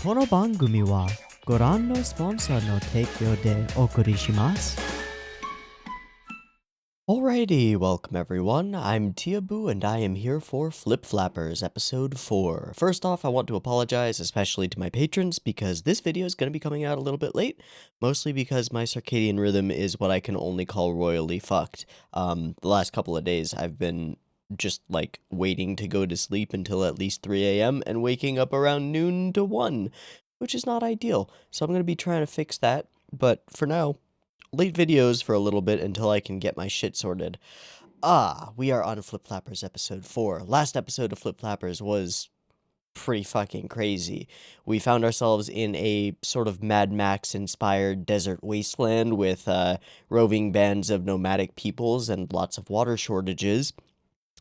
この番組はご覧のスポンサーの提供でお送りします。Alrighty, welcome everyone. I'm Teeaboo and I am here for Flip Flappers episode 4. First off, I want to apologize, especially to my patrons, because this video is going to be coming out a little bit late, mostly because my circadian rhythm is what I can only call royally fucked. The last couple of days I've been just like waiting to go to sleep until at least 3 a.m. and waking up around noon to 1, which is not ideal. So I'm going to be trying to fix that, but for now, late videos for a little bit until I can get my shit sorted. We are on Flip Flappers episode 4. Last episode of Flip Flappers was pretty fucking crazy. We found ourselves in a sort of Mad Max-inspired desert wasteland with roving bands of nomadic peoples and lots of water shortages.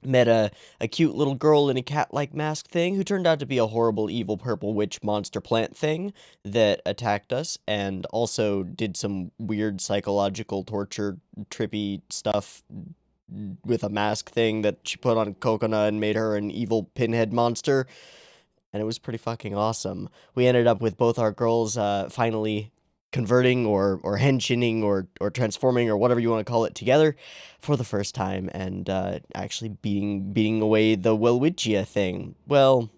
Met a cute little girl in a cat-like mask thing who turned out to be a horrible evil purple witch monster plant thing that attacked us and also did some weird psychological torture trippy stuff with a mask thing that she put on Coconut and made her an evil pinhead monster, and it was pretty fucking awesome. We ended up with both our girls finally converting or henshining or transforming or whatever you want to call it together for the first time and actually beating away the Welwitchia thing. Well,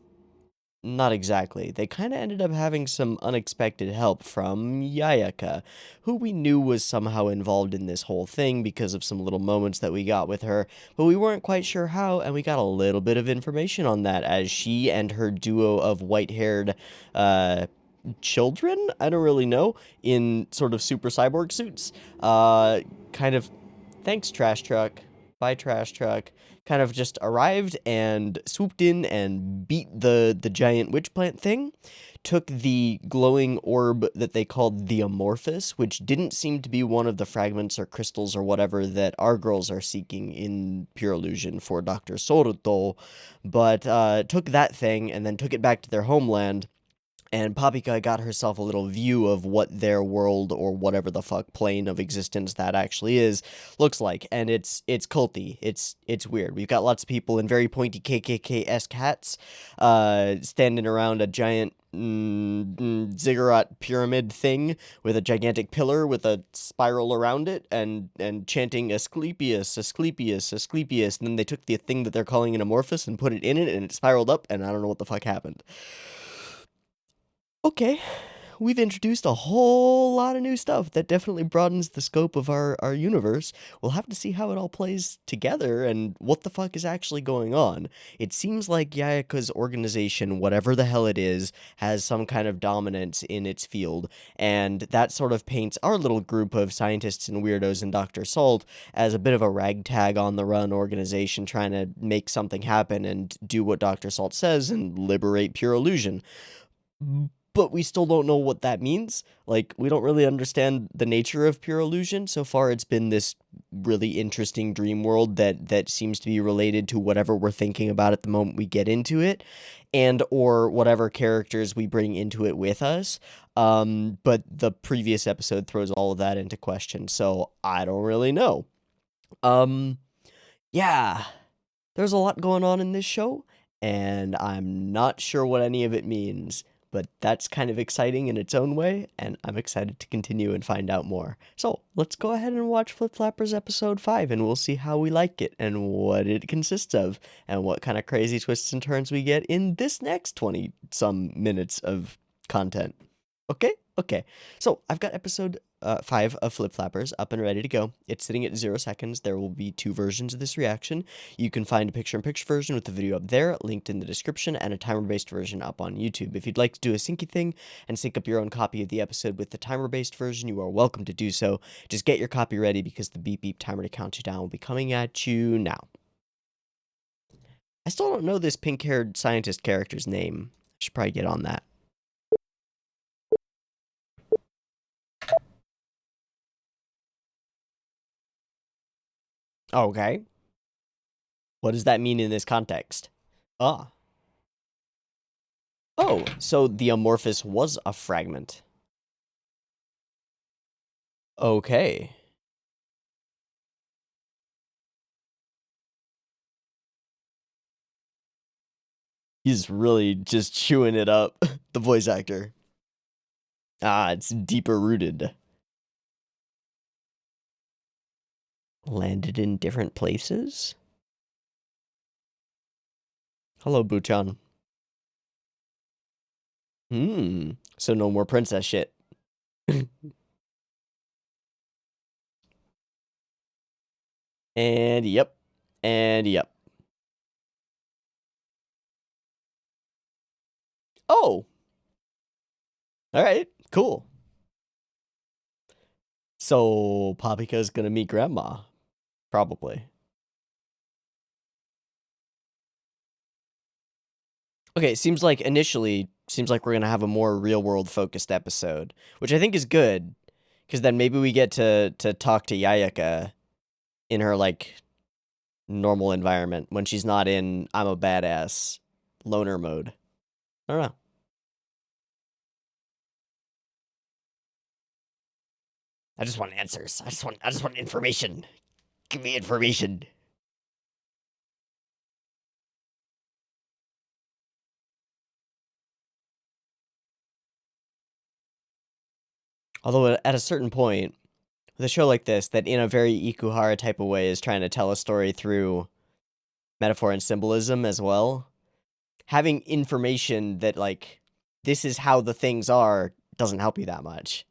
not exactly. They kind of ended up having some unexpected help from Yayaka, who we knew was somehow involved in this whole thing because of some little moments that we got with her, but we weren't quite sure how, and we got a little bit of information on that as she and her duo of white-haired, children? I don't really know, in sort of super cyborg suits, kind of, thanks trash truck, bye trash truck, kind of just arrived and swooped in and beat the giant witch plant thing, took the glowing orb that they called the Amorphous, which didn't seem to be one of the fragments or crystals or whatever that our girls are seeking in Pure Illusion for Dr. Soruto, but took that thing and then took it back to their homeland. And Papika got herself a little view of what their world, or whatever the fuck plane of existence that actually is, looks like. And it's culty. It's weird. We've got lots of people in very pointy KKK-esque hats, standing around a giant ziggurat pyramid thing with a gigantic pillar with a spiral around it, and chanting Asclepius, Asclepius, Asclepius. And then they took the thing that they're calling an Amorphous and put it in it, and it spiraled up, and I don't know what the fuck happened. Okay, we've introduced a whole lot of new stuff that definitely broadens the scope of our universe. We'll have to see how it all plays together and what the fuck is actually going on. It seems like Yayaka's organization, whatever the hell it is, has some kind of dominance in its field, and that sort of paints our little group of scientists and weirdos and Dr. Salt as a bit of a ragtag on the run organization trying to make something happen and do what Dr. Salt says and liberate Pure Illusion. But we still don't know what that means. Like, we don't really understand the nature of Pure Illusion. So far, it's been this really interesting dream world that seems to be related to whatever we're thinking about at the moment we get into it, and or whatever characters we bring into it with us. But the previous episode throws all of that into question, so I don't really know. Yeah, there's a lot going on in this show, and I'm not sure what any of it means, but that's kind of exciting in its own way, and I'm excited to continue and find out more. So, let's go ahead and watch Flip Flappers episode 5, and we'll see how we like it, and what it consists of, and what kind of crazy twists and turns we get in this next 20-some minutes of content. Okay? Okay. So, I've got episode 5 of Flip Flappers up and ready to go. It's sitting at 0 seconds. There will be 2 versions of this reaction. You can find a picture-in-picture version with the video up there, linked in the description, and a timer-based version up on YouTube. If you'd like to do a syncy thing and sync up your own copy of the episode with the timer-based version, you are welcome to do so. Just get your copy ready because the beep beep timer to count you down will be coming at you now. I still don't know this pink-haired scientist character's name. I should probably get on that. Okay. What does that mean in this context? Ah. Oh, so the Amorphous was a fragment. Okay. He's really just chewing it up, the voice actor. Ah, it's deeper rooted. Landed in different places? Hello, Buchan. So no more princess shit. And yep. And yep. Oh! Alright, cool. So, Papika's gonna meet Grandma. Probably. Okay, seems like we're gonna have a more real-world focused episode, which I think is good, because then maybe we get to talk to Yayaka in her, like, normal environment, when she's not in I'm a badass loner mode. I don't know. I just want answers. I just want information. Give me information. Although at a certain point, with a show like this, that in a very Ikuhara type of way is trying to tell a story through metaphor and symbolism as well, having information that, like, this is how the things are doesn't help you that much.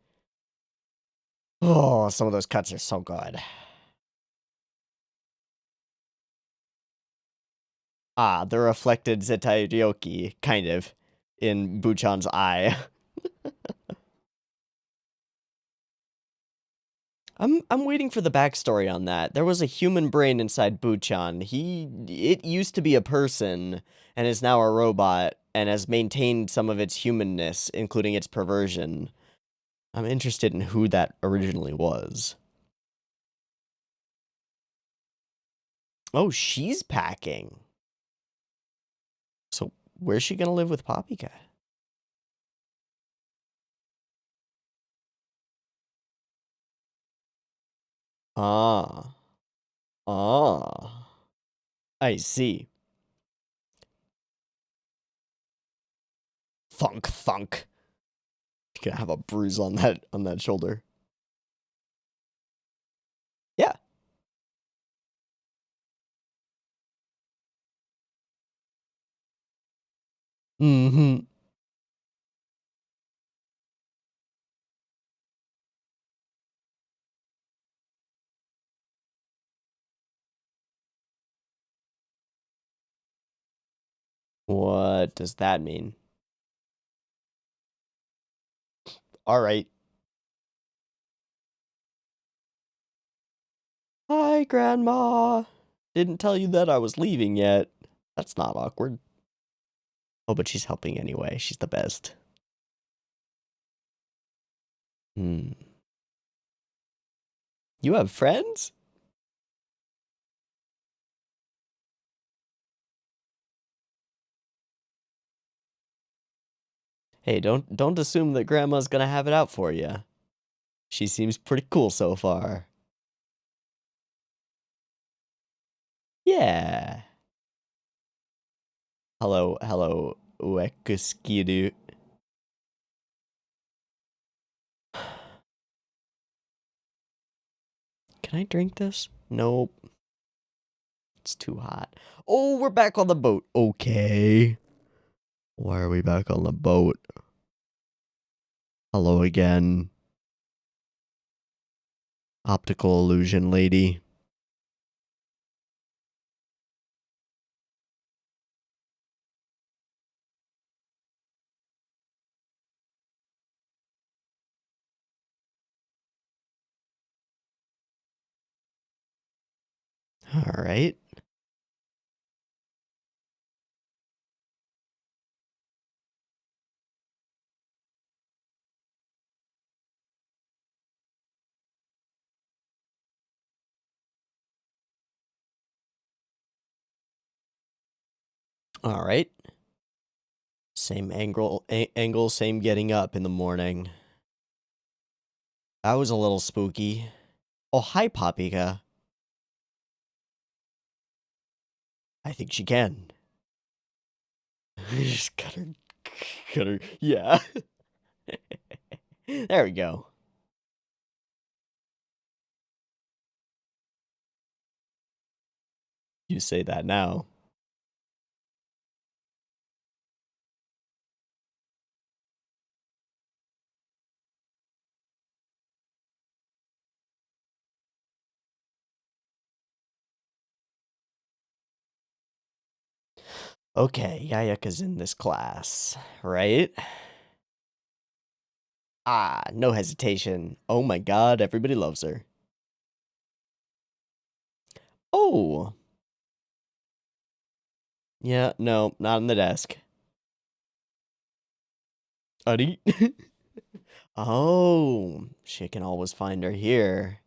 Oh, some of those cuts are so good. Ah, the reflected Zetai Ryoki, kind of, in Buchan's eye. I'm waiting for the backstory on that. There was a human brain inside Buchan. It used to be a person and is now a robot and has maintained some of its humanness, including its perversion. I'm interested in who that originally was. Oh, she's packing. So where's she gonna live with Papika? Ah. Ah. I see. Thunk thunk. Gonna have a bruise on that shoulder. Yeah. Mm-hmm. What does that mean? Alright. Hi, Grandma. Didn't tell you that I was leaving yet. That's not awkward. Oh, but she's helping anyway. She's the best. Hmm. You have friends? Hey, don't assume that Grandma's gonna have it out for you. She seems pretty cool so far. Yeah. Hello, Uekuskiru. Can I drink this? Nope. It's too hot. Oh, we're back on the boat. Okay. Why are we back on the boat? Hello again. Optical illusion lady. Alright. Alright. Same angle, same getting up in the morning. That was a little spooky. Oh, hi, Papika. I think she can. Just cut her, yeah. There we go. You say that now. Okay, Yayaka's in this class, right? Ah, no hesitation. Oh my god, everybody loves her. Oh! Yeah, no, not on the desk. Adi? Oh, she can always find her here.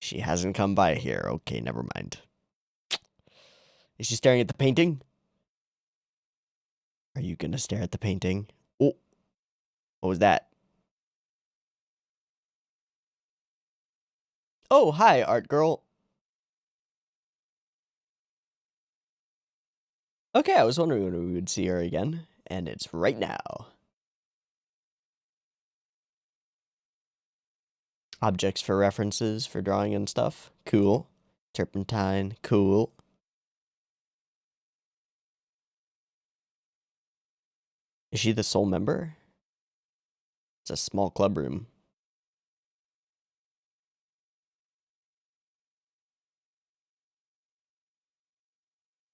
She hasn't come by here. Okay, never mind. Is she staring at the painting? Are you gonna stare at the painting? Oh, what was that? Oh, hi, art girl. Okay, I was wondering when we would see her again, and it's right now. Objects for references for drawing and stuff. Cool. Turpentine. Cool. Is she the sole member? It's a small club room.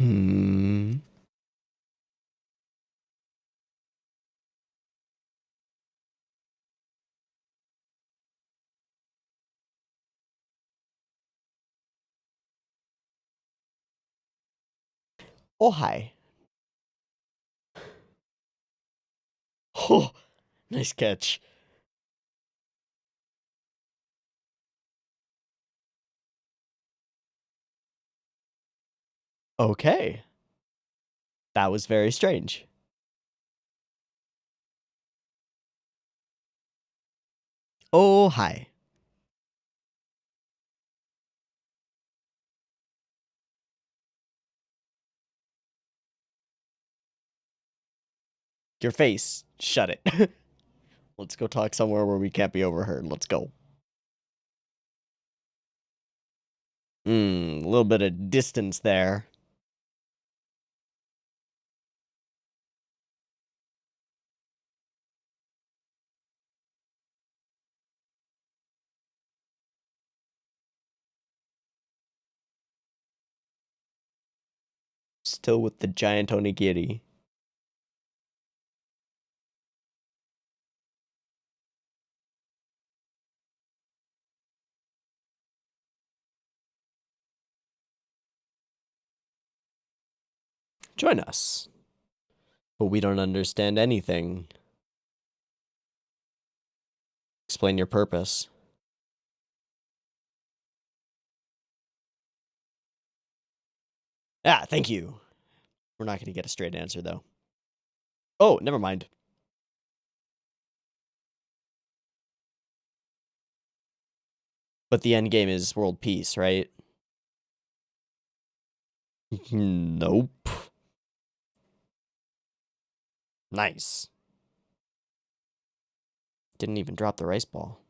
Hmm. Oh, hi. Oh, nice catch. Okay. That was very strange. Oh, hi. Your face. Shut it. Let's go talk somewhere where we can't be overheard. Let's go. A little bit of distance there. Still with the giant onigiri. Join us. But we don't understand anything. Explain your purpose. Ah, thank you. We're not going to get a straight answer, though. Oh, never mind. But the end game is world peace, right? Nope. Nice. Didn't even drop the rice ball.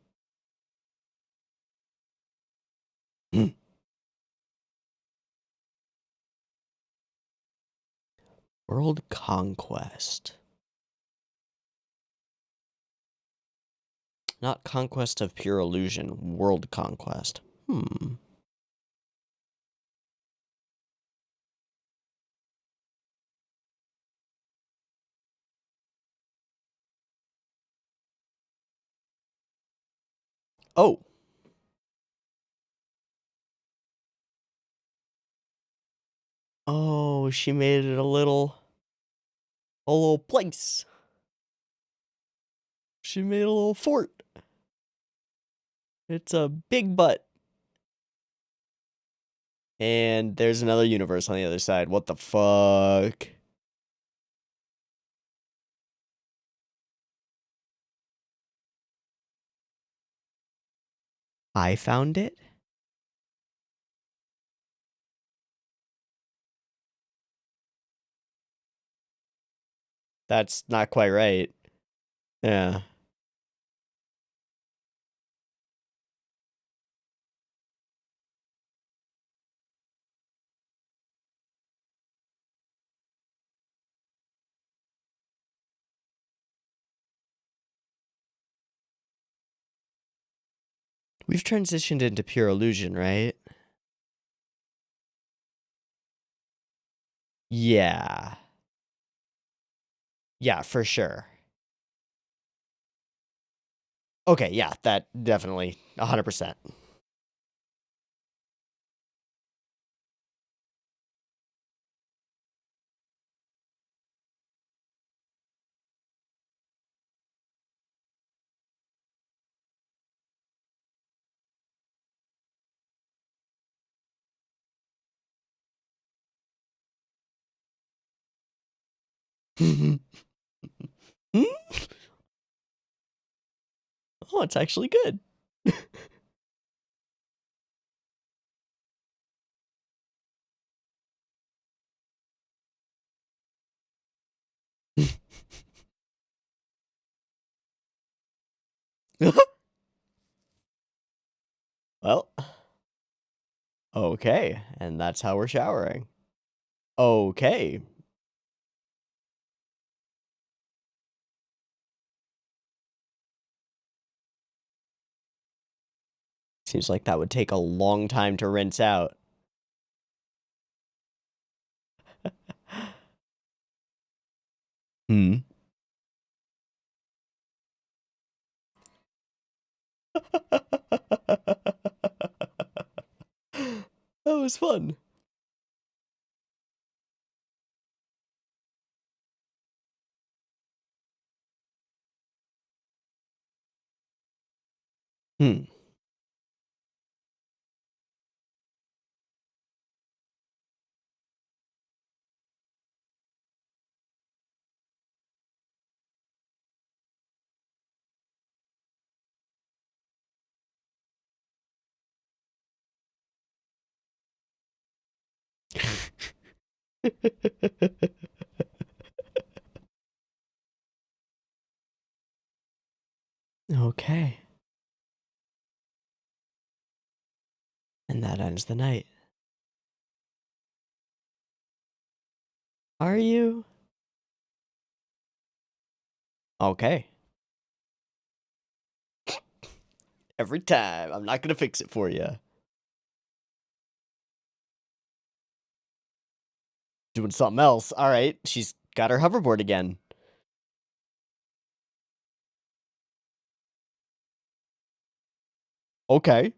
World conquest. Not conquest of pure illusion. World conquest. Oh. Oh, she made it a little place. She made a little fort. It's a big butt. And there's another universe on the other side. What the fuck? I found it? That's not quite right. Yeah. We've transitioned into pure illusion, right? Yeah. Yeah, for sure. Okay, yeah, that definitely 100%. Oh, it's actually good. Well, okay, and that's how we're showering. Okay. Seems like that would take a long time to rinse out. Hmm. That was fun. Hmm. Okay. And that ends the night. Are you? Okay. Every time. I'm not gonna fix it for you. Doing something else. All right. She's got her hoverboard again. Okay.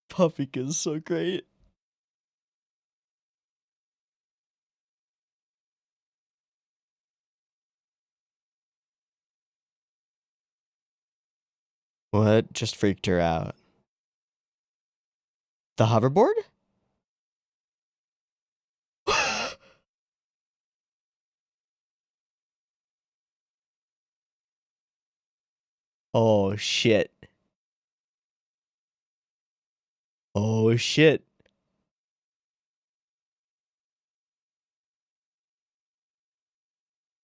Puffy is so great. What just freaked her out? The hoverboard? Oh shit. Oh shit.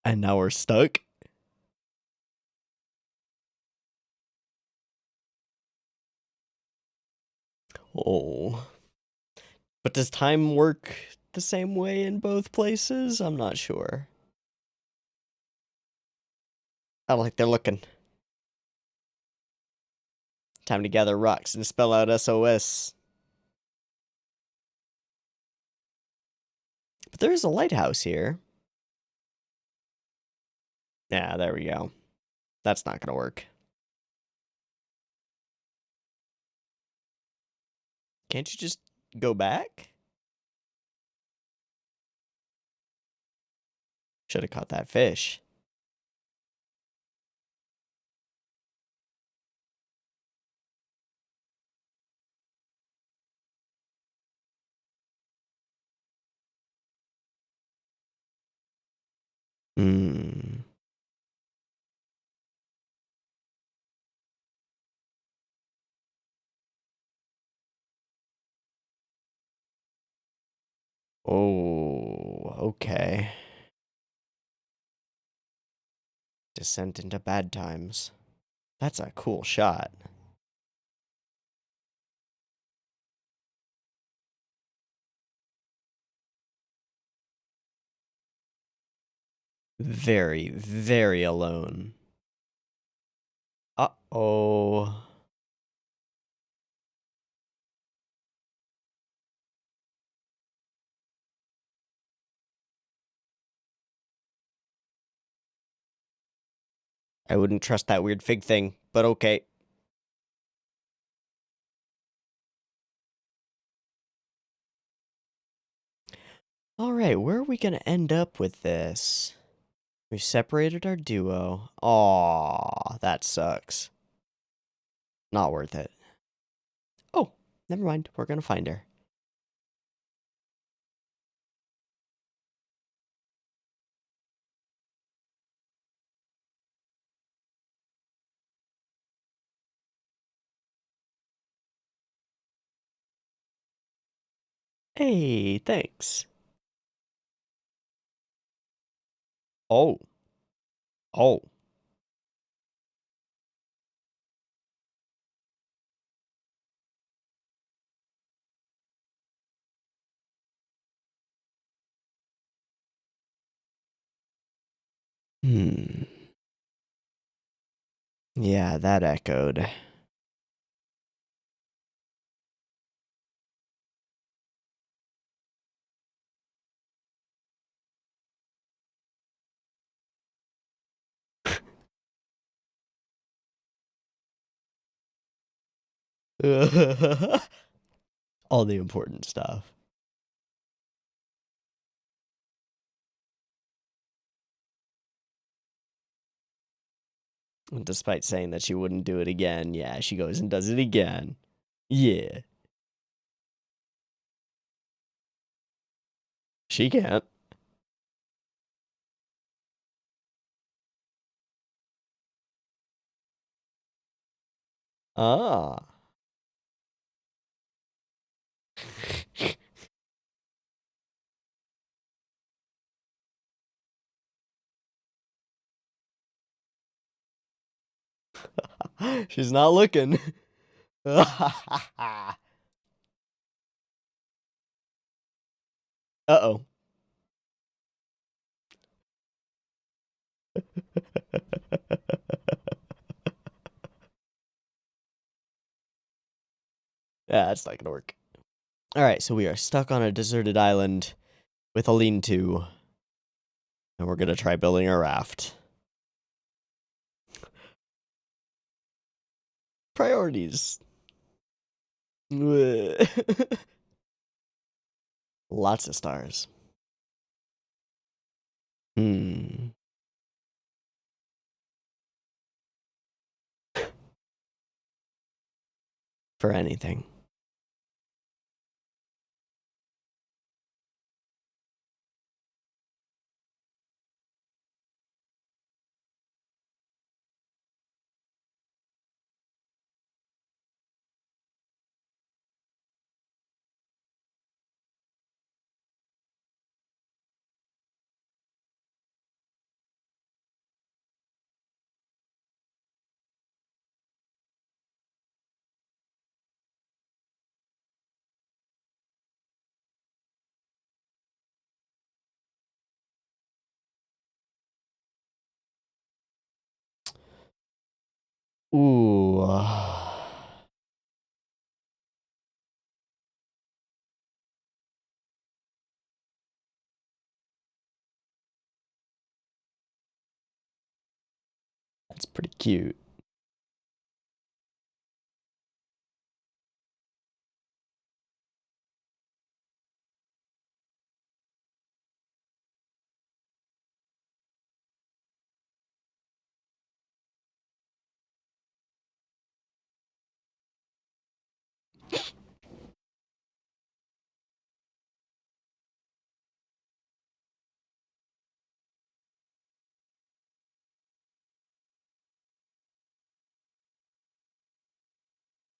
And now we're stuck? Oh. But does time work the same way in both places? I'm not sure. I don't think they're looking. Time to gather rocks and spell out SOS. But there is a lighthouse here. Yeah, there we go. That's not gonna work. Can't you just go back? Should have caught that fish. Hmm. Oh, okay. Descent into bad times. That's a cool shot. Very, very alone. Uh-oh. I wouldn't trust that weird fig thing, but okay. Alright, where are we gonna end up with this? We've separated our duo. Aw, that sucks. Not worth it. Oh, never mind. We're gonna find her. Hey, thanks. Oh. Oh. Hmm. Yeah, that echoed. All the important stuff. And despite saying that she wouldn't do it again, yeah, she goes and does it again. Yeah. She can't. Ah. She's not looking. Uh-oh. Yeah, that's not gonna work. Alright, so we are stuck on a deserted island with a lean-to, and we're gonna try building a raft. Priorities. Lots of stars. Hmm. For anything. Ooh. That's pretty cute.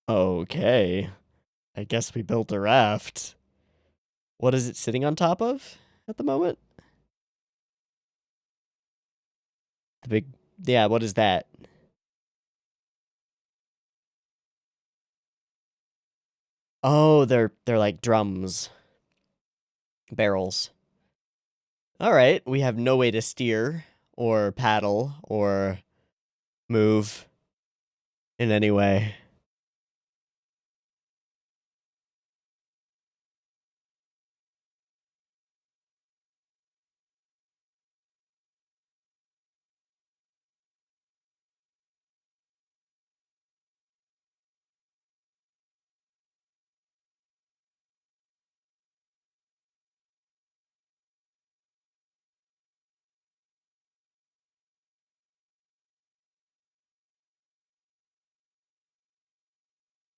Okay. I guess we built a raft. What is it sitting on top of at the moment? The big, yeah, what is that? Oh, they're like drums, barrels. All right, we have no way to steer or paddle or move in any way.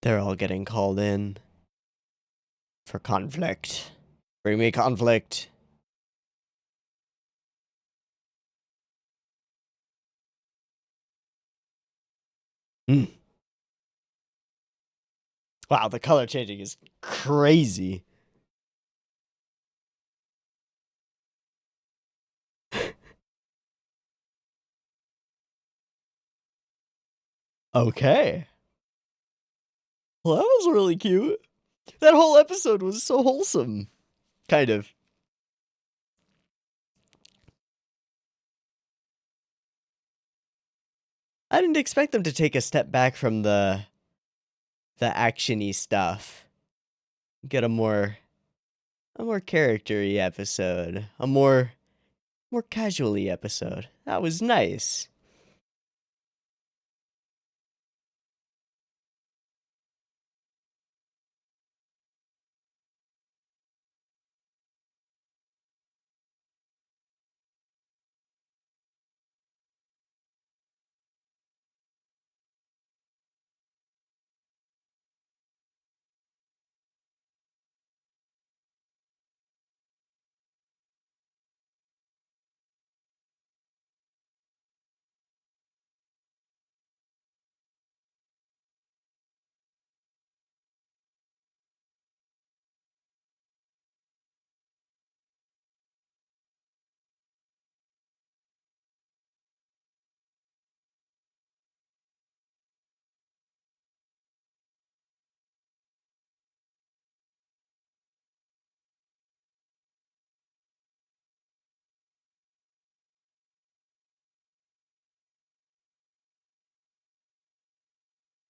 They're all getting called in for conflict. Bring me conflict. Mm. Wow, the color changing is crazy. Okay. Well, that was really cute. That whole episode was so wholesome. Kind of. I didn't expect them to take a step back from the actiony stuff. Get a more character-y episode. A more casual-y episode. That was nice.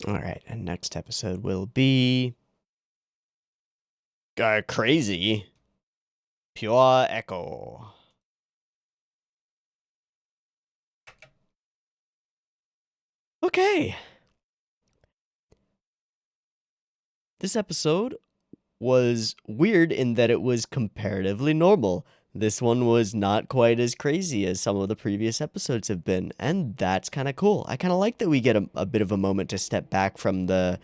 Alright, and next episode will be... crazy. Pure Echo. Okay. This episode was weird in that it was comparatively normal. This one was not quite as crazy as some of the previous episodes have been, and that's kind of cool. I kind of like that we get a bit of a moment to step back from the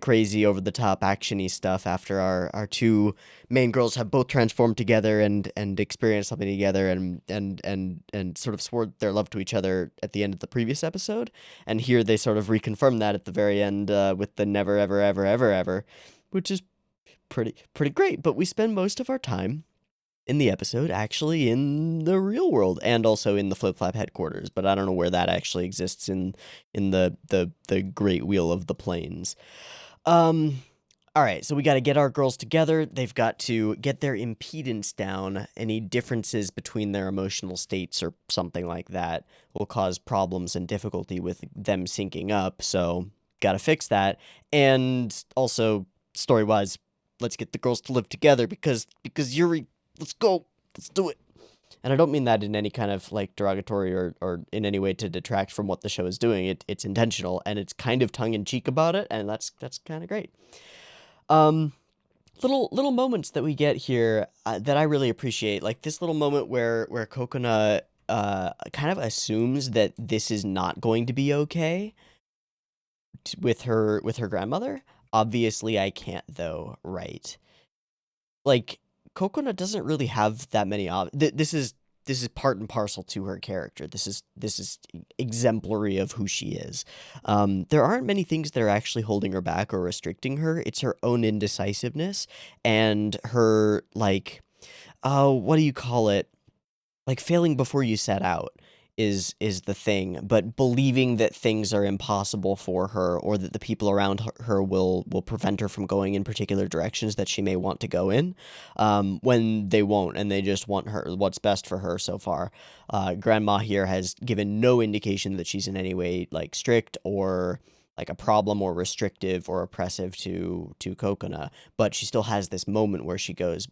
crazy over-the-top actiony stuff after our two main girls have both transformed together and experienced something together and sort of swore their love to each other at the end of the previous episode. And here they sort of reconfirm that at the very end with the never ever ever ever ever, which is pretty great. But we spend most of our time in the episode actually in the real world and also in the Flip Flap headquarters, but I don't know where that actually exists in the Great Wheel of the Plains. All right, so we got to get our girls together. They've got to get their impedance down. Any differences between their emotional states or something like that will cause problems and difficulty with them syncing up. So got to fix that. And also, story-wise, let's get the girls to live together because Yuri, let's go, let's do it. And I don't mean that in any kind of like derogatory or in any way to detract from what the show is doing. It's intentional and it's kind of tongue in cheek about it, and that's kind of great. Little moments that we get here that I really appreciate, like this little moment where Coconut kind of assumes that this is not going to be okay with her grandmother. Obviously, I can't though, right? Like Coconut doesn't really have that many this is part and parcel to her character. This is exemplary of who she is. There aren't many things that are actually holding her back or restricting her. It's her own indecisiveness and her, like, what do you call it? Like, failing before you set out is the thing, but believing that things are impossible for her, or that the people around her will prevent her from going in particular directions that she may want to go in, when they won't, and they just want her what's best for her so far. Grandma here has given no indication that she's in any way, like, strict or like a problem or restrictive or oppressive to Kokona, but she still has this moment where she goes,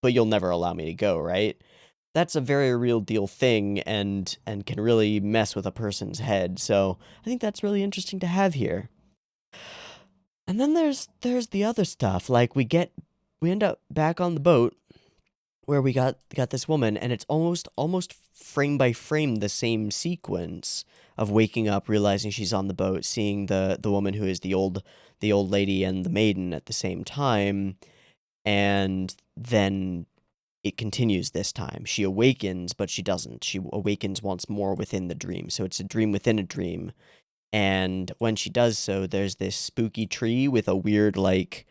"But you'll never allow me to go, right?" That's a very real deal thing, and can really mess with a person's head. So I think that's really interesting to have here. And then there's the other stuff. Like, we end up back on the boat where we got this woman, and it's almost frame by frame the same sequence of waking up, realizing she's on the boat, seeing the woman who is the old lady and the maiden at the same time, and then it continues this time. She awakens, but she doesn't. She awakens once more within the dream. So it's a dream within a dream. And when she does so, there's this spooky tree with a weird, like,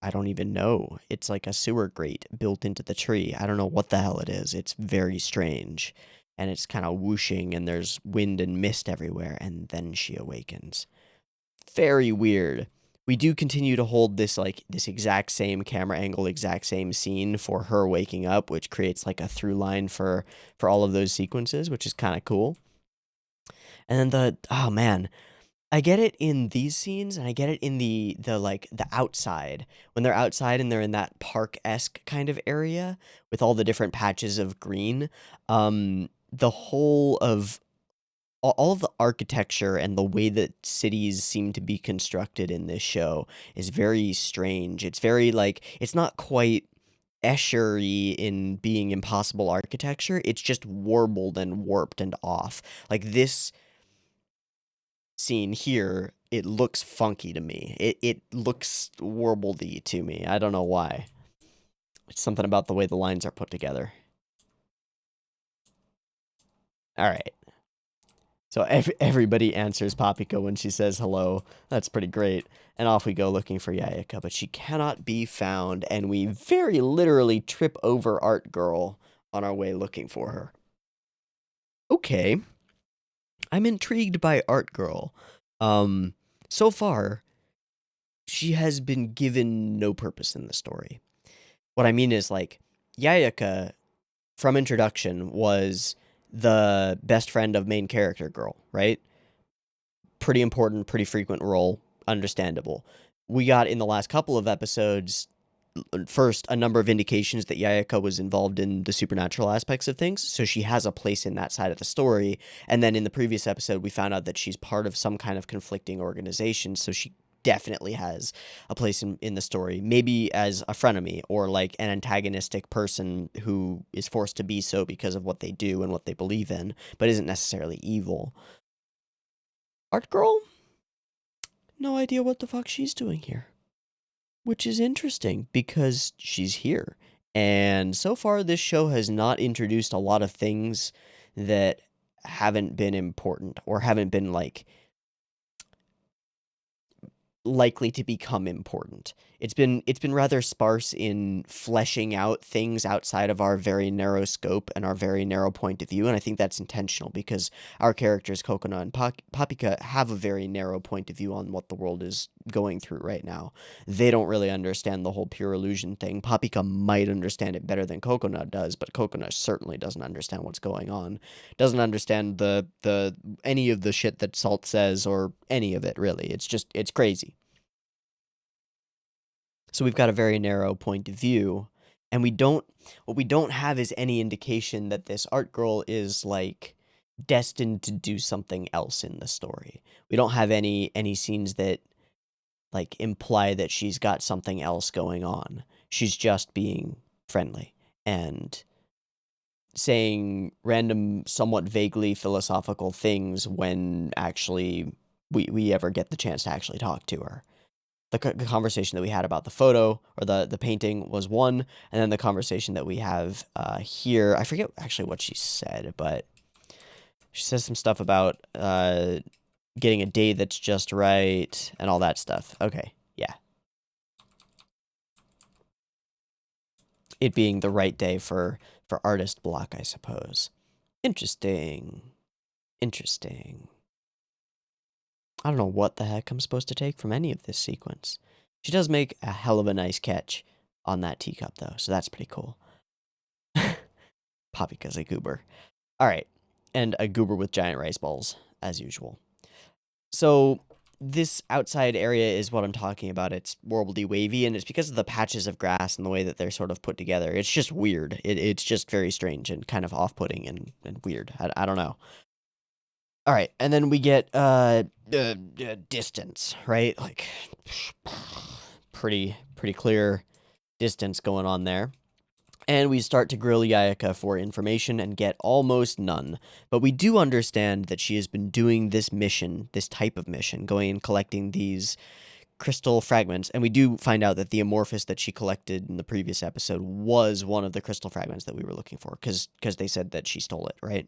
I don't even know. It's like a sewer grate built into the tree. I don't know what the hell it is. It's very strange. And it's kind of whooshing, and there's wind and mist everywhere. And then she awakens. Very weird. We do continue to hold this, like, this exact same camera angle, exact same scene for her waking up, which creates like a through line for all of those sequences, which is kind of cool. And then oh man, I get it in these scenes, and I get it in the outside, when they're outside and they're in that park-esque kind of area with all the different patches of green. The whole of all of the architecture and the way that cities seem to be constructed in this show is very strange. It's very, like, it's not quite Escher-y in being impossible architecture. It's just warbled and warped and off. Like, this scene here, it looks funky to me. It looks warbledy to me. I don't know why. It's something about the way the lines are put together. All right. So everybody answers Papika when she says hello. That's pretty great. And off we go looking for Yayaka, but she cannot be found, and we very literally trip over Art Girl on our way looking for her. Okay. I'm intrigued by Art Girl. So far, she has been given no purpose in the story. What I mean is, like, Yayaka, from introduction, was the best friend of main character girl, right? Pretty important, pretty frequent role, understandable. We got in the last couple of episodes, first, a number of indications that Yayaka was involved in the supernatural aspects of things, so she has a place in that side of the story. And then in the previous episode, we found out that she's part of some kind of conflicting organization, so she definitely has a place in the story, maybe as a frenemy or like an antagonistic person who is forced to be so because of what they do and what they believe in, but isn't necessarily evil. Art Girl? No idea what the fuck she's doing here. Which is interesting because she's here. And so far, this show has not introduced a lot of things that haven't been important or haven't been, like, likely to become important. It's been rather sparse in fleshing out things outside of our very narrow scope and our very narrow point of view, and I think that's intentional because our characters, Kokona and Papika, have a very narrow point of view on what the world is going through right now. They don't really understand the whole pure illusion thing. Papika might understand it better than Kokona does, but Kokona certainly doesn't understand what's going on. Doesn't understand the any of the shit that Salt says or any of it, really. It's crazy. So we've got a very narrow point of view, and what we don't have is any indication that this art girl is, like, destined to do something else in the story. We don't have any scenes that, like, imply that she's got something else going on. She's just being friendly and saying random, somewhat vaguely philosophical things when actually we ever get the chance to actually talk to her. the conversation that we had about the photo or the painting was one, and then the conversation that we have here, I forget actually what she said, but she says some stuff about getting a day that's just right and all that stuff. Okay, yeah. It being the right day for artist block, I suppose. Interesting. Interesting. I don't know what the heck I'm supposed to take from any of this sequence. She does make a hell of a nice catch on that teacup, though, so that's pretty cool. Papika's a goober. All right, and a goober with giant rice balls, as usual. So this outside area is what I'm talking about. It's worldy wavy, and it's because of the patches of grass and the way that they're sort of put together. It's just weird. It's just very strange and kind of off-putting and weird. I don't know. All right, and then we get distance, right? Like pretty clear distance going on there. And we start to grill Yayaka for information and get almost none. But we do understand that she has been doing this mission, this type of mission, going and collecting these crystal fragments. And we do find out that the amorphous that she collected in the previous episode was one of the crystal fragments that we were looking for, because they said that she stole it, right?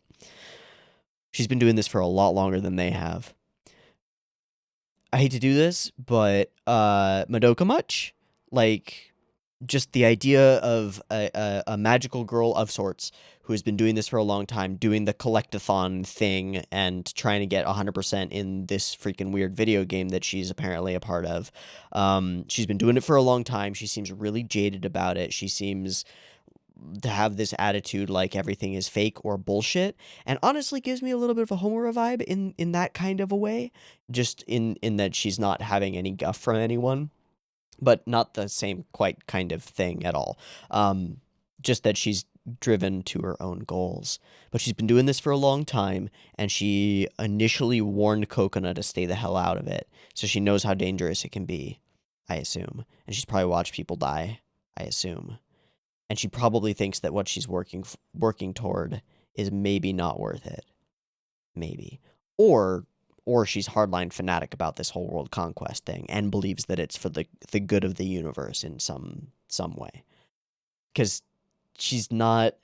She's been doing this for a lot longer than they have. I hate to do this, but Madoka much? Like, just the idea of a magical girl of sorts who has been doing this for a long time, doing the collectathon thing and trying to get 100% in this freaking weird video game that she's apparently a part of. She's been doing it for a long time. She seems really jaded about it. She seems to have this attitude like everything is fake or bullshit, and honestly gives me a little bit of a Homura vibe in that kind of a way, just in that she's not having any guff from anyone, but not the same quite kind of thing at all. Just that she's driven to her own goals. But she's been doing this for a long time, and she initially warned Kokona to stay the hell out of it, so she knows how dangerous it can be, I assume. And she's probably watched people die, I assume. And she probably thinks that what she's working toward is maybe not worth it. Maybe. Or she's hardline fanatic about this whole world conquest thing and believes that it's for the good of the universe in some way. Because she's not...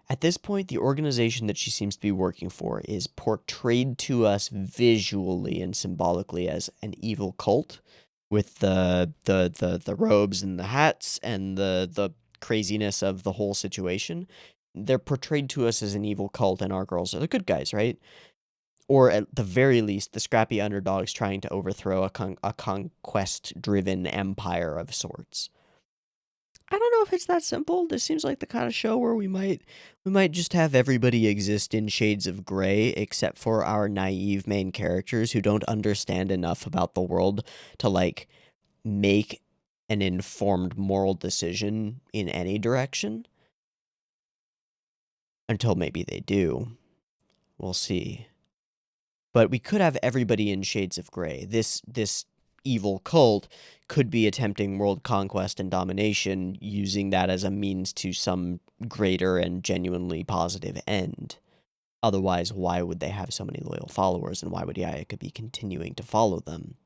At this point, the organization that she seems to be working for is portrayed to us visually and symbolically as an evil cult, with the robes and the hats and the craziness of the whole situation. They're portrayed to us as an evil cult, and our girls are the good guys, right? Or at the very least, the scrappy underdogs trying to overthrow a conquest-driven empire of sorts. I don't know if it's that simple. This seems like the kind of show where we might just have everybody exist in shades of gray, except for our naive main characters who don't understand enough about the world to, like, make an informed moral decision in any direction. Until maybe they do. We'll see. But we could have everybody in shades of gray. This evil cult could be attempting world conquest and domination, using that as a means to some greater and genuinely positive end. Otherwise, why would they have so many loyal followers, and why would Yayaka be continuing to follow them?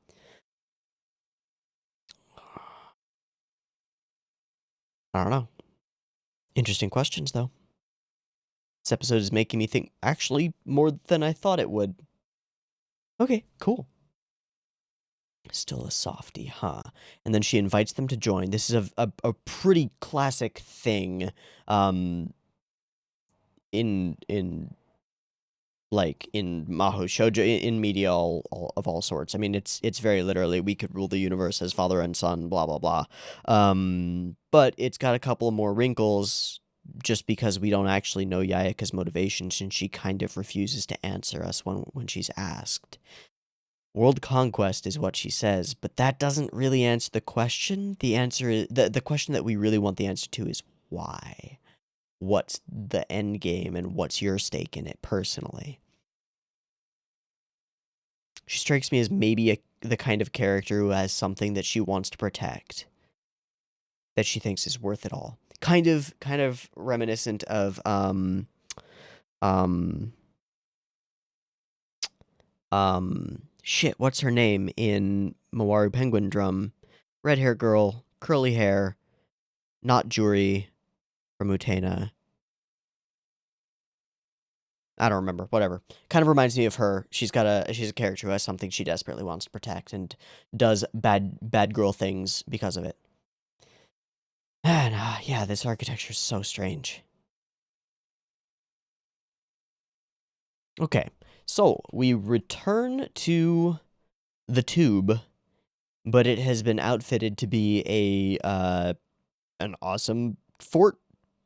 I don't know. Interesting questions, though. This episode is making me think, actually, more than I thought it would. Okay, cool. Still a softie, huh? And then she invites them to join. This is a pretty classic thing, in like in Mahou Shoujo, in media of all sorts. I mean, it's very literally, we could rule the universe as father and son, blah blah blah. But it's got a couple of more wrinkles, just because we don't actually know Yayaka's motivations, and she kind of refuses to answer us when she's asked. World conquest is what she says, but that doesn't really answer the question. The answer is the question that we really want the answer to is why. What's the end game, and what's your stake in it personally? She strikes me as maybe the kind of character who has something that she wants to protect, that she thinks is worth it all. Kind of reminiscent of um Shit, what's her name in Mawaru Penguin Drum? Red hair girl, curly hair, not Juri from Utena. I don't remember. Whatever. Kind of reminds me of her. She's a character who has something she desperately wants to protect and does bad girl things because of it. And yeah, this architecture is so strange. Okay, so we return to the tube, but it has been outfitted to be an awesome fort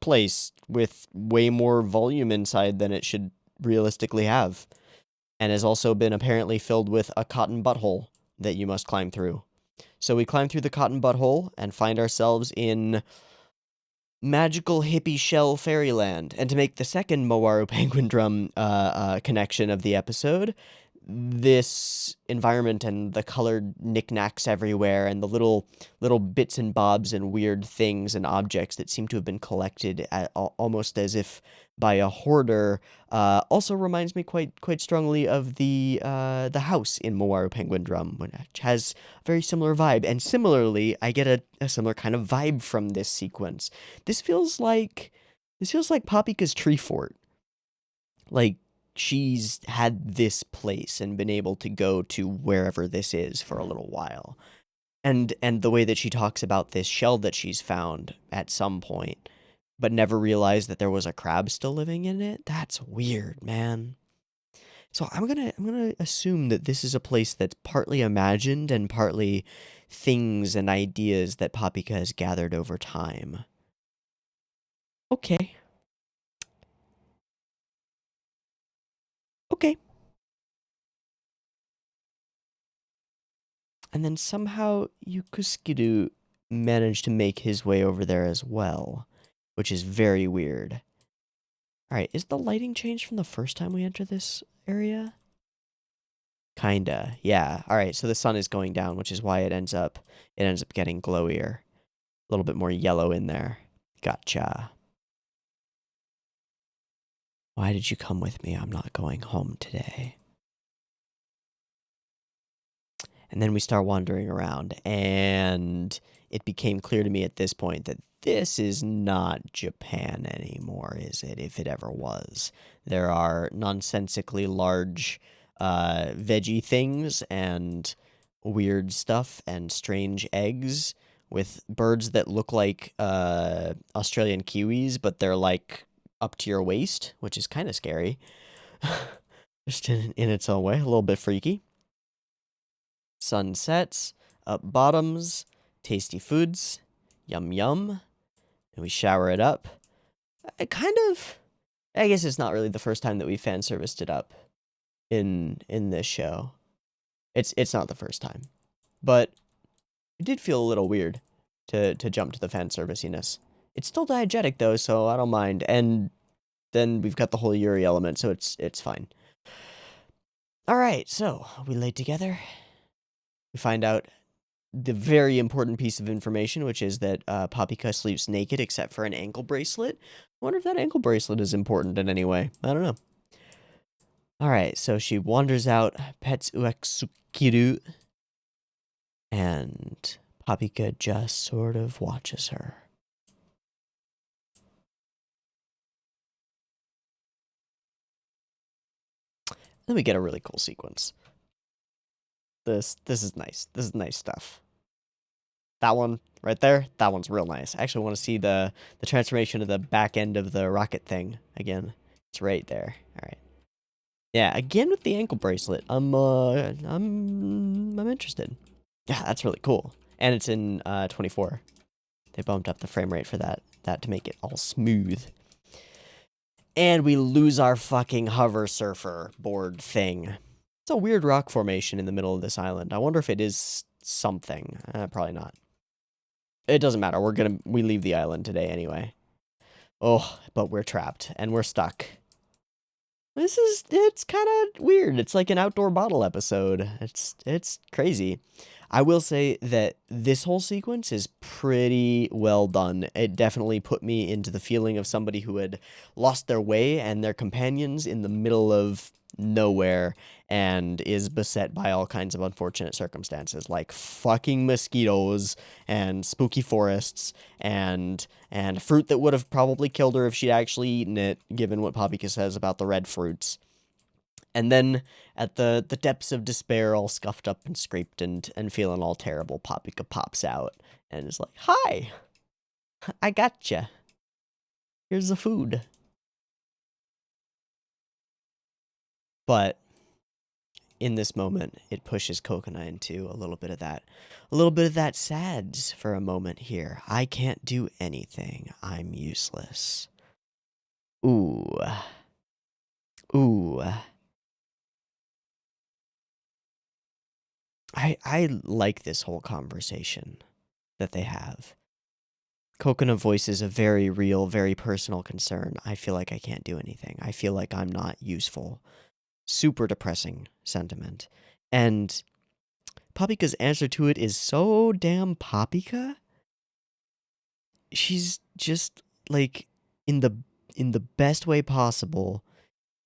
place with way more volume inside than it should realistically have, and has also been apparently filled with a cotton butthole that you must climb through. So we climb through the cotton butthole and find ourselves in magical hippie shell fairyland. And to make the second Mawaru Penguin Drum connection of the episode, this environment and the colored knickknacks everywhere and the little bits and bobs and weird things and objects that seem to have been collected almost as if by a hoarder also reminds me quite strongly of the house in Mawaru Penguin Drum, which has a very similar vibe. And similarly, I get a similar kind of vibe from this sequence. This feels like Papika's tree fort. Like, she's had this place and been able to go to wherever this is for a little while. And the way that she talks about this shell that she's found at some point, but never realized that there was a crab still living in it, that's weird, man. So I'm gonna assume that this is a place that's partly imagined and partly things and ideas that Papika has gathered over time. Okay. Okay. And then somehow Yukuskiru managed to make his way over there as well, which is very weird. Alright, is the lighting changed from the first time we enter this area? Kinda, yeah. Alright, so the sun is going down, which is why it ends up getting glowier. A little bit more yellow in there. Gotcha. Why did you come with me? I'm not going home today. And then we start wandering around, and it became clear to me at this point that this is not Japan anymore, is it? If it ever was. There are nonsensically large veggie things and weird stuff and strange eggs with birds that look like Australian kiwis, but they're like up to your waist, which is kind of scary. Just in its own way, a little bit freaky. Sunsets, up bottoms, tasty foods, yum yum, and we shower it up. I guess it's not really the first time that we fan serviced it up in this show. It's not the first time, but it did feel a little weird to jump to the fan serviciness. It's still diegetic though, so I don't mind. And then we've got the whole Yuri element, so it's fine. All right, so we laid together. We find out the very important piece of information, which is that Papika sleeps naked except for an ankle bracelet. I wonder if that ankle bracelet is important in any way. I don't know. All right, so she wanders out, pets Uetsukiru, and Papika just sort of watches her. Then we get a really cool sequence. This is nice. This is nice stuff. That one right there, that one's real nice. I actually want to see the transformation of the back end of the rocket thing again. It's right there. All right. Yeah, again with the ankle bracelet. I'm interested. Yeah, that's really cool. And it's in 24. They bumped up the frame rate for that to make it all smooth. And we lose our fucking hover surfer board thing. It's a weird rock formation in the middle of this island. I wonder if it is something. Probably not. It doesn't matter. We leave the island today anyway. Oh, but we're trapped and we're stuck. It's kind of weird. It's like an outdoor bottle episode. It's crazy. I will say that this whole sequence is pretty well done. It definitely put me into the feeling of somebody who had lost their way and their companions in the middle of nowhere and is beset by all kinds of unfortunate circumstances, like fucking mosquitoes and spooky forests and fruit that would have probably killed her if she'd actually eaten it, given what Papika says about the red fruits. And then, at the depths of despair, all scuffed up and scraped and feeling all terrible, Papika pops out and is like, "Hi, I gotcha. Here's the food." But in this moment, it pushes Kokona into a little bit of that sads for a moment here. I can't do anything. I'm useless. Ooh. Ooh. I like this whole conversation that they have. Kokona voices a very real, very personal concern. I feel like I can't do anything. I feel like I'm not useful. Super depressing sentiment. And Papika's answer to it is so damn Papika. She's just like in the best way possible,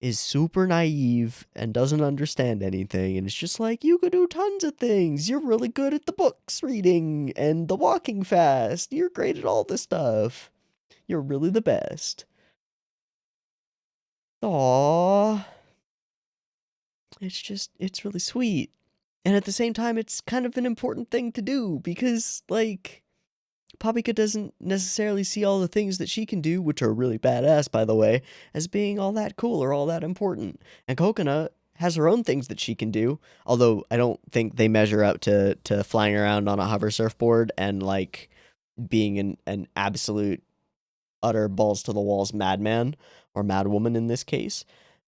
is super naive and doesn't understand anything, and it's just like, you could do tons of things. You're really good at the books reading and the walking fast. You're great at all this stuff. You're really the best. Aww. It's really sweet. And at the same time, it's kind of an important thing to do because, like, Papika doesn't necessarily see all the things that she can do, which are really badass, by the way, as being all that cool or all that important. And Kokona has her own things that she can do, although I don't think they measure up to flying around on a hover surfboard and, like, being an absolute, utter balls-to-the-walls madman, or madwoman in this case.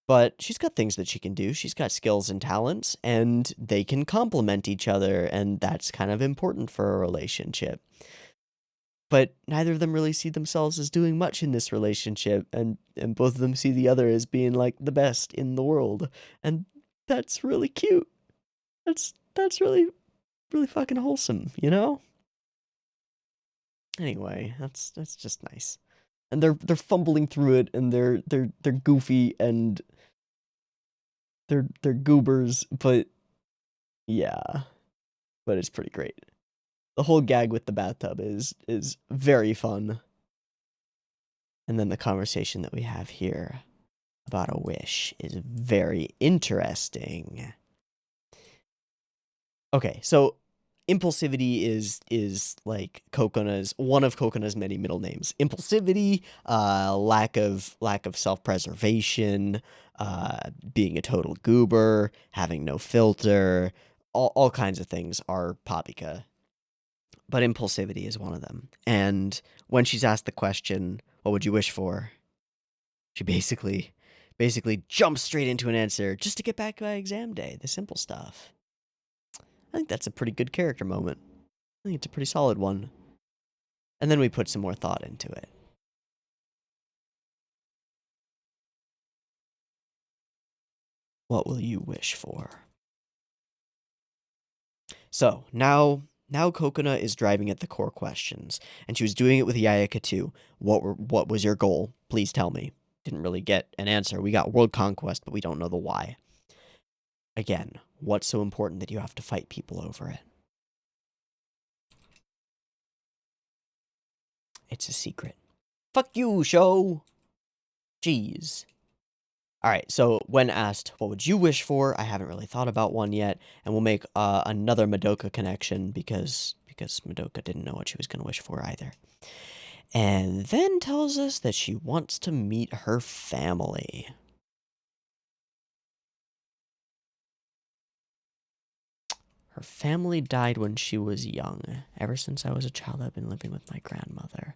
But she's got things that she can do. She's got skills and talents, and they can complement each other, and that's kind of important for a relationship. But neither of them really see themselves as doing much in this relationship, and both of them see the other as being, like, the best in the world. And that's really cute. That's really, really fucking wholesome, you know? Anyway, that's just nice. And they're fumbling through it, and they're goofy, and they're goobers, but yeah, but it's pretty great. The whole gag with the bathtub is very fun. And then the conversation that we have here about a wish is very interesting. Okay, so impulsivity is like one of Kokona's many middle names. Impulsivity, lack of self-preservation, being a total goober, having no filter, all kinds of things are Papika. But impulsivity is one of them. And when she's asked the question, "What would you wish for?" she basically jumps straight into an answer just to get back by exam day, the simple stuff. I think that's a pretty good character moment. I think it's a pretty solid one. And then we put some more thought into it. What will you wish for? So, now Kokona is driving at the core questions, and she was doing it with Yayaka too. What was your goal? Please tell me. Didn't really get an answer. We got world conquest, but we don't know the why. Again, what's so important that you have to fight people over it? It's a secret. Fuck you, show! Jeez. Alright, so when asked, what would you wish for? I haven't really thought about one yet, and we'll make another Madoka connection because Madoka didn't know what she was going to wish for either. And then tells us that she wants to meet her family. Her family died when she was young. Ever since I was a child, I've been living with my grandmother.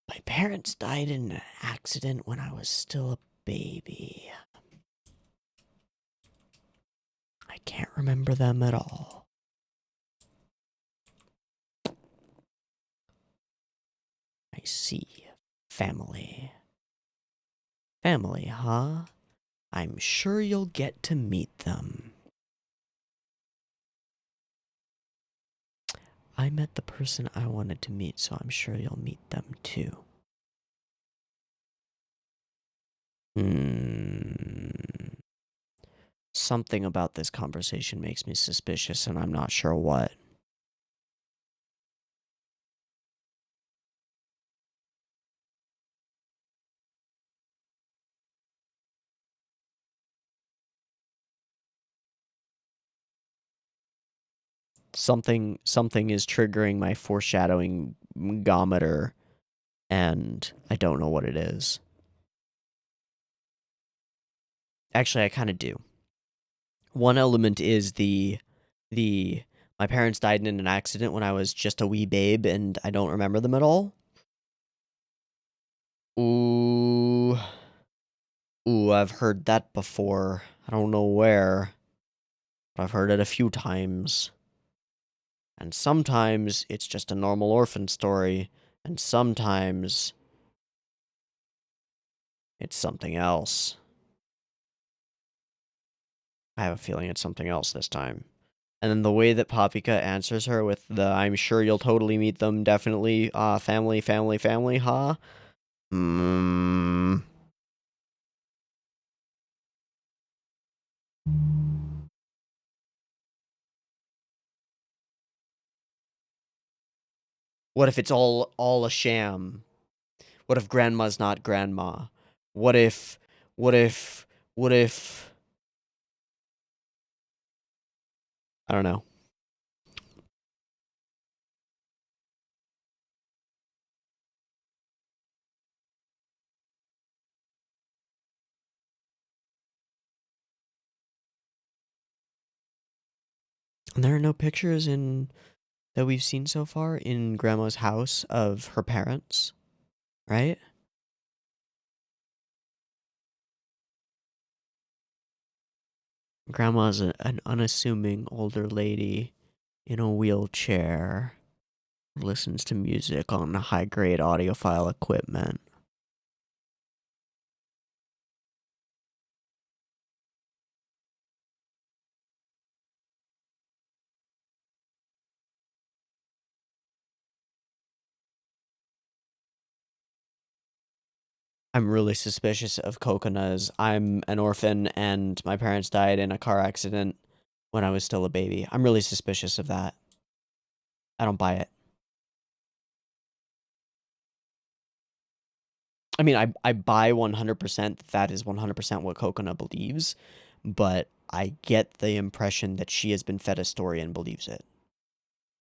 My parents died in an accident when I was still a baby. I can't remember them at all. I see. Family. Family, huh? I'm sure you'll get to meet them. I met the person I wanted to meet, so I'm sure you'll meet them too. Something about this conversation makes me suspicious, and I'm not sure what. Something is triggering my foreshadowing gometer, and I don't know what it is. Actually, I kind of do. One element is my parents died in an accident when I was just a wee babe, and I don't remember them at all. Ooh. Ooh, I've heard that before. I don't know where, but I've heard it a few times. And sometimes it's just a normal orphan story, and sometimes it's something else. I have a feeling it's something else this time. And then the way that Papika answers her with the "I'm sure you'll totally meet them, definitely, family, family, family, huh?" Hmm. What if it's all a sham? What if grandma's not grandma? What if, what if, what if... I don't know. And there are no pictures that we've seen so far in grandma's house of her parents, right? Grandma's an unassuming older lady in a wheelchair, listens to music on high-grade audiophile equipment. I'm really suspicious of Kokona's "I'm an orphan and my parents died in a car accident when I was still a baby." I'm really suspicious of that. I don't buy it. I mean, I buy 100% that is 100% what Kokona believes, but I get the impression that she has been fed a story and believes it.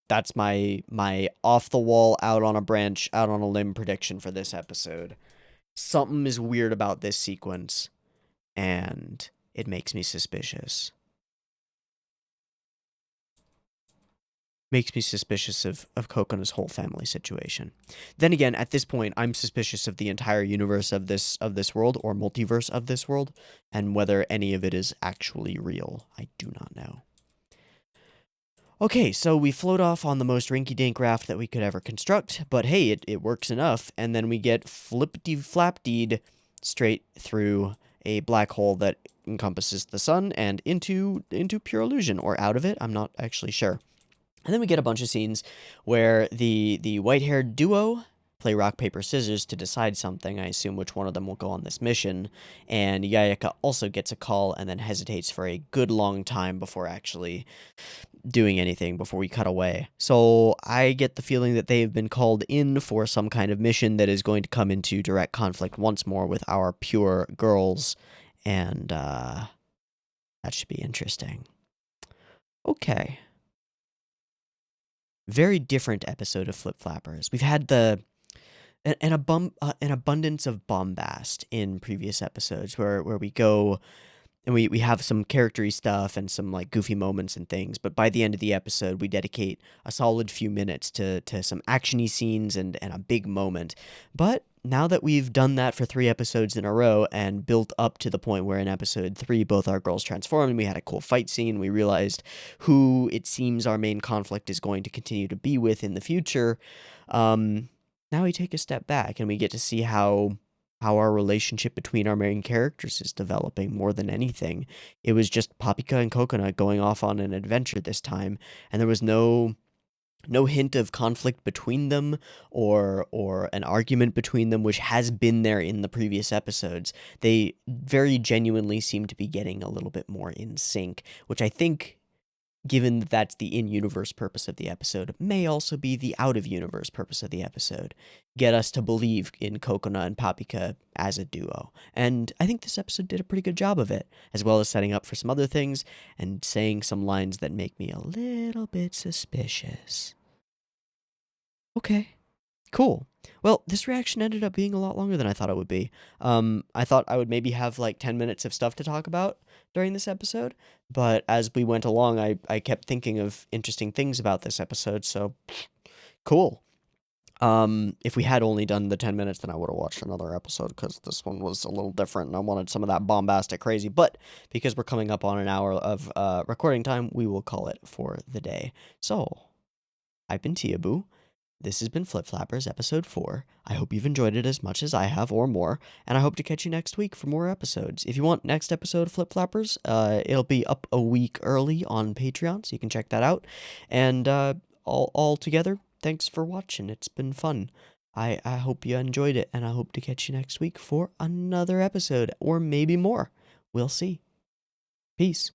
That's my off the wall, out on a branch, out on a limb prediction for this episode. Something is weird about this sequence, and it makes me suspicious. Makes me suspicious of Kokona's whole family situation. Then again, at this point, I'm suspicious of the entire universe of this world, or multiverse of this world, and whether any of it is actually real. I do not know. Okay, so we float off on the most rinky-dink raft that we could ever construct, but hey, it works enough, and then we get flippity-flaptied straight through a black hole that encompasses the sun and into pure illusion, or out of it. I'm not actually sure. And then we get a bunch of scenes where the white-haired duo play rock, paper, scissors to decide something. I assume which one of them will go on this mission. And Yayaka also gets a call and then hesitates for a good long time before actually doing anything, before we cut away. So I get the feeling that they have been called in for some kind of mission that is going to come into direct conflict once more with our pure girls. And that should be interesting. Okay. Very different episode of Flip Flappers. We've had an abundance of bombast in previous episodes where we go and we have some charactery stuff and some like goofy moments and things, but by the end of the episode we dedicate a solid few minutes to some actiony scenes and a big moment. But now that we've done that for 3 episodes in a row and built up to the point where in episode 3 both our girls transformed and we had a cool fight scene, we realized who it seems our main conflict is going to continue to be with in the future. Now we take a step back and we get to see how our relationship between our main characters is developing more than anything. It was just Papika and Coconut going off on an adventure this time, and there was no no hint of conflict between them or an argument between them, which has been there in the previous episodes. They very genuinely seem to be getting a little bit more in sync, which I think, given that that's the in-universe purpose of the episode, may also be the out-of-universe purpose of the episode. Get us to believe in Kokona and Papika as a duo. And I think this episode did a pretty good job of it, as well as setting up for some other things and saying some lines that make me a little bit suspicious. Okay, cool. Well, this reaction ended up being a lot longer than I thought it would be. I thought I would maybe have like 10 minutes of stuff to talk about during this episode, but as we went along, I kept thinking of interesting things about this episode, so cool. If we had only done the 10 minutes, then I would have watched another episode, because this one was a little different, and I wanted some of that bombastic crazy, but because we're coming up on an hour of recording time, we will call it for the day. So, I've been Teeaboo. This has been Flip Flappers, episode 4. I hope you've enjoyed it as much as I have, or more, and I hope to catch you next week for more episodes. If you want next episode of Flip Flappers, it'll be up a week early on Patreon, so you can check that out. And all together, thanks for watching. It's been fun. I hope you enjoyed it, and I hope to catch you next week for another episode, or maybe more. We'll see. Peace.